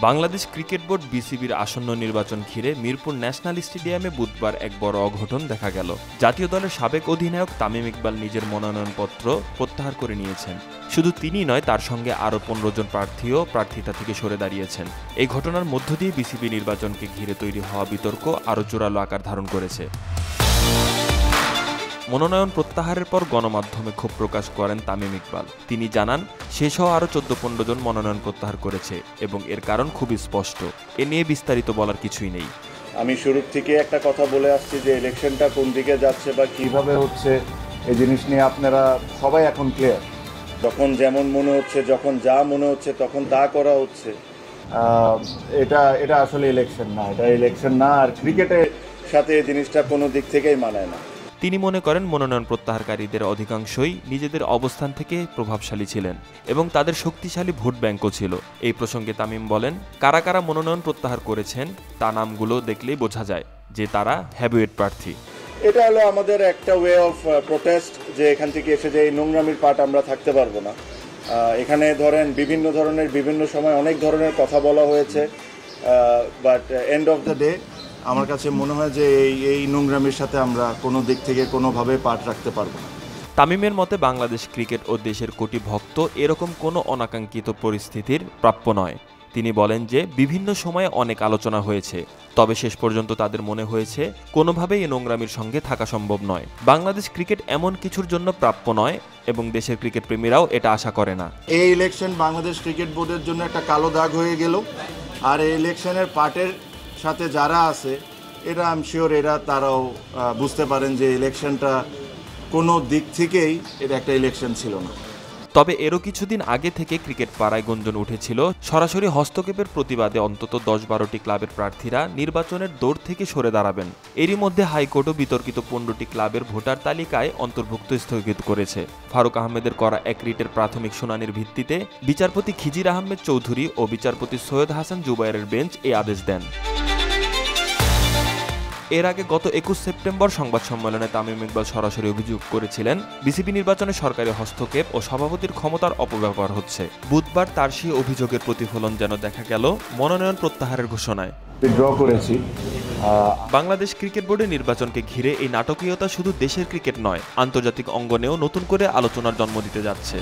Bangladesh cricket board বিসিবির আসন্ন নির্বাচন ঘিরে মিরপুর ন্যাশনাল স্টেডিয়ামে বুধবার এক বড় অঘটন দেখা গেল। জাতীয় দলের সাবেক অধিনায়ক তামিম ইকবাল নিজের মনোনয়নপত্র প্রত্যাহার করে নিয়েছেন। শুধু তিনি নয়, তার সঙ্গে আরও 15 জন প্রার্থীও প্রার্থিতা থেকে সরে দাঁড়িয়েছেন। এই ঘটনার মধ্য দিয়ে বিসিবি নির্বাচনকে ঘিরে তৈরি হওয়া বিতর্ক আরও জোরালো আকার ধারণ করেছে। মনোনয়ন প্রত্যাহারের পর গণমাধ্যমে ক্ষোভ প্রকাশ করেন তামিম ইকবাল। তিনি জানান, শেষ হওয়া আরও 14-15 জন মনোনয়ন প্রত্যাহার করেছে এবং এর কারণ খুবই স্পষ্ট। এ নিয়ে বিস্তারিত বলার কিছুই নেই। আমি শুরু থেকে একটা কথা বলে আসছি যে ইলেকশনটা কোন দিকে যাচ্ছে বা কিভাবে হচ্ছে এই জিনিস নিয়ে আপনারা সবাই এখন ক্লিয়ার। যখন যেমন মনে হচ্ছে, যখন যা মনে হচ্ছে তখন তা করা হচ্ছে। এটা আসলে ইলেকশন না, এটা ইলেকশন না। আর ক্রিকেটের সাথে এই জিনিসটা কোনো দিক থেকেই মানায় না। তিনি মনে করেন মনোনয়ন প্রত্যাহারকারীদের অধিকাংশই নিজেদের অবস্থান থেকে প্রভাবশালী ছিলেন এবং তাদের শক্তিশালী ভোট ব্যাংকও ছিল। এই প্রসঙ্গে তামিম বলেন, কারা কারা মনোনয়ন প্রত্যাহার করেছেন তা নামগুলো দেখলেই বোঝা যায় যে তারা হেভিওয়েট প্রার্থী। এটা হলো আমাদের একটা ওয়ে অফ প্রোটেস্ট, যে এখান থেকে এসে যে এই নোংরামির পার্ট আমরা থাকতে পারবো না। এখানে ধরেন বিভিন্ন ধরনের বিভিন্ন সময় অনেক ধরনের কথা বলা হয়েছে, but end of the day আমার কাছে মনে হয় যে এই নোংরামির সাথে আমরা কোনো দিক থেকে কোনোভাবে পার্ট রাখতে পারবো না। তামিমের মতে বাংলাদেশ ক্রিকেট ও দেশের কোটি ভক্ত এরকম কোনো অনাকাঙ্ক্ষিত পরিস্থিতির প্রাপ্য নয়। তিনি বলেন যে বিভিন্ন সময়ে অনেক আলোচনা হয়েছে, তবে শেষ পর্যন্ত তাদের মনে হয়েছে কোনোভাবেই এই নোংরামির সঙ্গে থাকা সম্ভব নয়। বাংলাদেশ ক্রিকেট এমন কিছুর জন্য প্রাপ্য নয় এবং দেশের ক্রিকেট প্রেমীরাও এটা আশা করে না। এই ইলেকশন বাংলাদেশ ক্রিকেট বোর্ডের জন্য একটা কালো দাগ হয়ে গেল। আর এই ইলেকশনের পার্টের সাথে যারা আছে এটা আই এম শিওর তারাও বুঝতে পারেন যে ইলেকশনটা কোনো দিক থেকেই এটা একটা ইলেকশন ছিল না। তবে এরও কিছুদিন আগে থেকে ক্রিকেট পাড়ায় গুঞ্জন উঠেছিল সরাসরি হস্তক্ষেপের প্রতিবাদে অন্তত 10-12টি ক্লাবের প্রার্থীরা নির্বাচনের দৌড় থেকে সরে দাঁড়াবেন। এরই মধ্যে হাইকোর্টও বিতর্কিত 15টি ক্লাবের ভোটার তালিকায় অন্তর্ভুক্ত স্থগিত করেছে। ফারুক আহমেদের করা এক রিটের প্রাথমিক শুনানির ভিত্তিতে বিচারপতি খিজির আহমেদ চৌধুরী ও বিচারপতি সৈয়দ হাসান জুবায়েরের বেঞ্চ এই আদেশ দেন। এর আগে গত 21 সেপ্টেম্বর সংবাদ সম্মেলনে তামিম ইকবাল সরাসরি অভিযোগ করেছিলেন বিসিবি নির্বাচনে সরকারি হস্তক্ষেপ ও সভাপতির ক্ষমতার অপব্যবহার হচ্ছে। বুধবার তার সেই অভিযোগের প্রতিফলন যেন দেখা গেল মনোনয়ন প্রত্যাহারের ঘোষণায়। বাংলাদেশ ক্রিকেট বোর্ডের নির্বাচনকে ঘিরে এই নাটকীয়তা শুধু দেশের ক্রিকেট নয়, আন্তর্জাতিক অঙ্গনেও নতুন করে আলোচনার জন্ম দিতে যাচ্ছে।